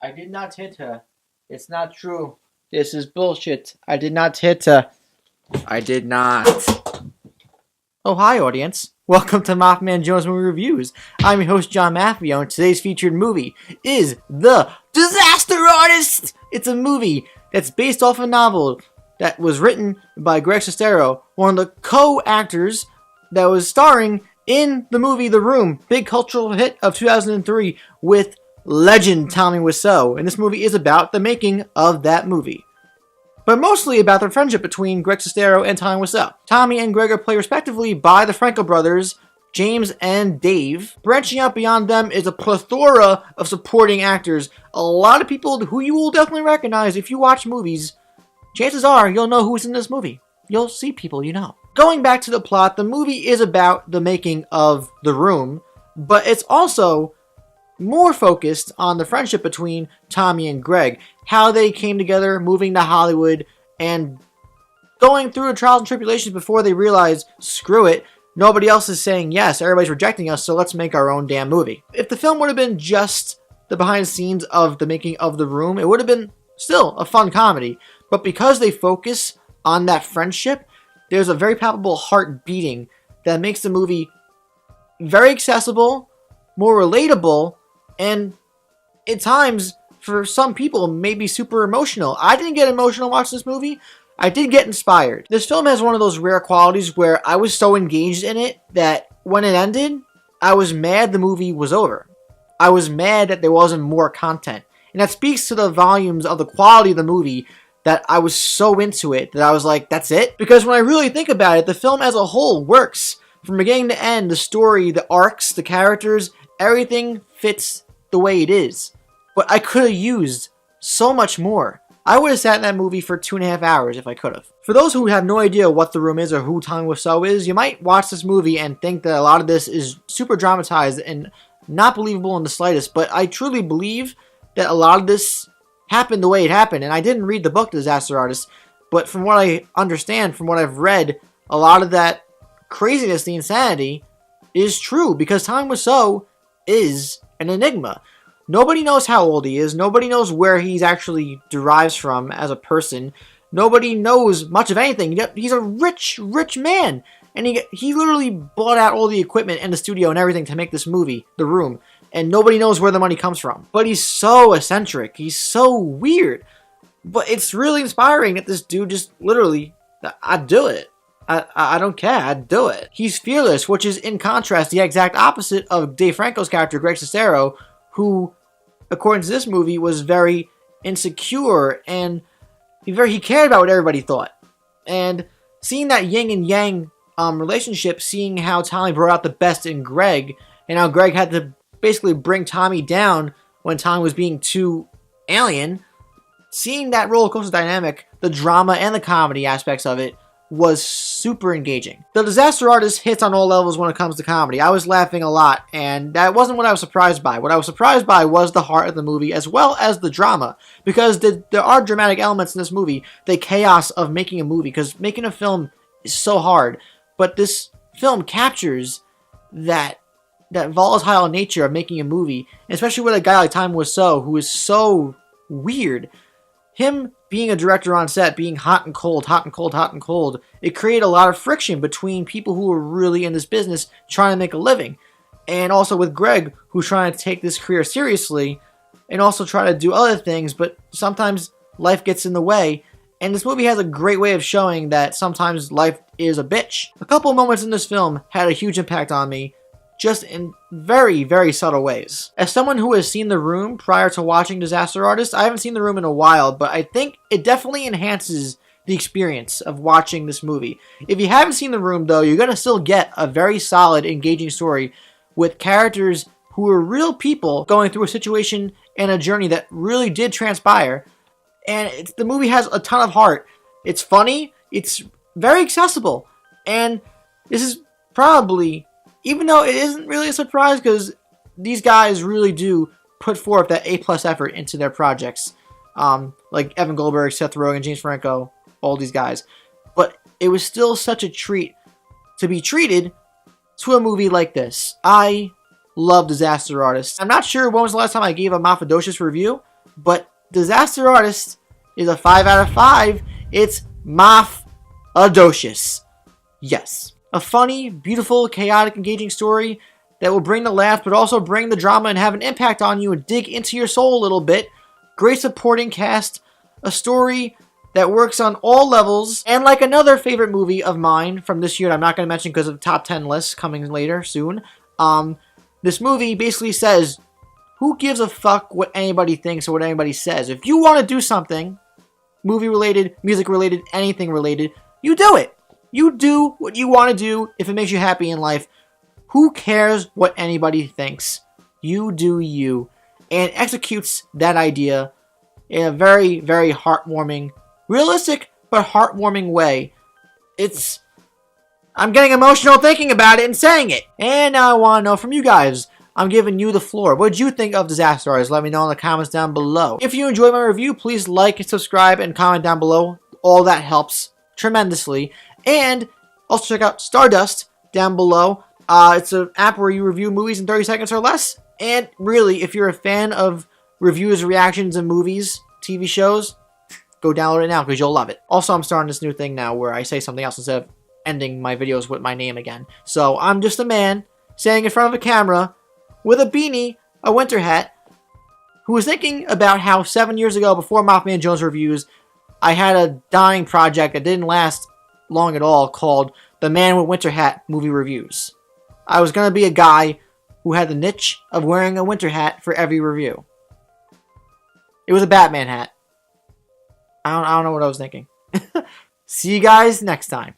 I did not hit her. It's not true. This is bullshit. I did not hit her. I did not. Oh, hi, audience. Welcome to MaffmanJones Movie Reviews. I'm your host, John Maffio, and today's featured movie is The Disaster Artist! It's a movie that's based off a novel that was written by Greg Sestero, one of the co-actors that was starring in the movie The Room, big cultural hit of 2003 with legend Tommy Wiseau. And this movie is about the making of that movie, but mostly about the friendship between Greg Sestero and Tommy Wiseau. Tommy and Greg are played respectively by the Franco brothers, James and Dave. Branching out beyond them is a plethora of supporting actors. A lot of people who you will definitely recognize if you watch movies. Chances are you'll know who's in this movie. You'll see people you know. Going back to the plot, the movie is about the making of The Room, but it's also more focused on the friendship between Tommy and Greg, how they came together, moving to Hollywood, and going through the trials and tribulations before they realized, screw it, nobody else is saying yes, everybody's rejecting us, so let's make our own damn movie. If the film would have been just the behind the scenes of the making of The Room, it would have been still a fun comedy, but because they focus on that friendship, there's a very palpable heart beating that makes the movie very accessible, more relatable, and at times, for some people, maybe super emotional. I didn't get emotional watching this movie. I did get inspired. This film has one of those rare qualities where I was so engaged in it that when it ended, I was mad the movie was over. I was mad that there wasn't more content. And that speaks to the volumes of the quality of the movie, that I was so into it that I was like, that's it? Because when I really think about it, the film as a whole works. From beginning to end, the story, the arcs, the characters, everything fits the way it is. But I could have used so much more. I would have sat in that movie for 2.5 hours if I could have. For those who have no idea what The Room is or who Tommy Wiseau is, you might watch this movie and think that a lot of this is super dramatized and not believable in the slightest, but I truly believe that a lot of this happened the way it happened. And I didn't read the book, The Disaster Artist, but from what I understand, from what I've read, a lot of that craziness, the insanity, is true, because Tommy Wiseau is an enigma. Nobody knows how old he is. Nobody knows where he's actually derives from as a person. Nobody knows much of anything. Yet he's a rich, rich man. And he literally bought out all the equipment and the studio and everything to make this movie, The Room. And nobody knows where the money comes from. But he's so eccentric. He's so weird. But it's really inspiring that this dude just literally, I'd do it. I don't care, I'd do it. He's fearless, which is in contrast the exact opposite of Dave Franco's character, Greg Sestero, who, according to this movie, was very insecure and he cared about what everybody thought. And seeing that yin and yang relationship, seeing how Tommy brought out the best in Greg, and how Greg had to basically bring Tommy down when Tommy was being too alien, seeing that roller coaster dynamic, the drama and the comedy aspects of it, was super engaging. The Disaster Artist hits on all levels when it comes to comedy. I was laughing a lot, and that wasn't what I was surprised by. What I was surprised by was the heart of the movie, as well as the drama, because there are dramatic elements in this movie, the chaos of making a movie, because making a film is so hard, but this film captures that volatile nature of making a movie, especially with a guy like Tommy Wiseau, who is so weird. Him being a director on set, being hot and cold, hot and cold, hot and cold, it created a lot of friction between people who were really in this business trying to make a living. And also with Greg, who's trying to take this career seriously and also try to do other things, but sometimes life gets in the way. And this movie has a great way of showing that sometimes life is a bitch. A couple moments in this film had a huge impact on me, just in very, very subtle ways. As someone who has seen The Room prior to watching Disaster Artist, I haven't seen The Room in a while, but I think it definitely enhances the experience of watching this movie. If you haven't seen The Room, though, you're going to still get a very solid, engaging story with characters who are real people going through a situation and a journey that really did transpire. And the movie has a ton of heart. It's funny, it's very accessible, and this is probably, even though it isn't really a surprise, because these guys really do put forth that A+ effort into their projects. Like Evan Goldberg, Seth Rogen, James Franco, all these guys. But it was still such a treat to be treated to a movie like this. I love Disaster Artist. I'm not sure when was the last time I gave a Maffadocious review, but Disaster Artist is a 5 out of 5. It's MaffmanJones. Yes. A funny, beautiful, chaotic, engaging story that will bring the laugh, but also bring the drama and have an impact on you and dig into your soul a little bit. Great supporting cast. A story that works on all levels. And like another favorite movie of mine from this year that I'm not going to mention because of the top 10 list coming later soon. This movie basically says, who gives a fuck what anybody thinks or what anybody says? If you want to do something, movie related, music related, anything related, you do it. You do what you want to do if it makes you happy in life. Who cares what anybody thinks? You do you. And executes that idea in a very, very heartwarming, realistic, but heartwarming way. I'm getting emotional thinking about it and saying it. And now I want to know from you guys. I'm giving you the floor. What did you think of Disaster Artist? Let me know in the comments down below. If you enjoyed my review, please like and subscribe and comment down below. All that helps tremendously. And also check out Stardust down below. It's an app where you review movies in 30 seconds or less. And really, if you're a fan of reviews, reactions, and movies, TV shows, go download it now because you'll love it. Also, I'm starting this new thing now where I say something else instead of ending my videos with my name again. So I'm just a man standing in front of a camera with a beanie, a winter hat, who was thinking about how 7 years ago, before MaffmanJones reviews, I had a dying project that didn't last long at all called The Man with Winter Hat Movie Reviews. I was going to be a guy who had the niche of wearing a winter hat for every review. It was a Batman hat. I don't know what I was thinking. See you guys next time.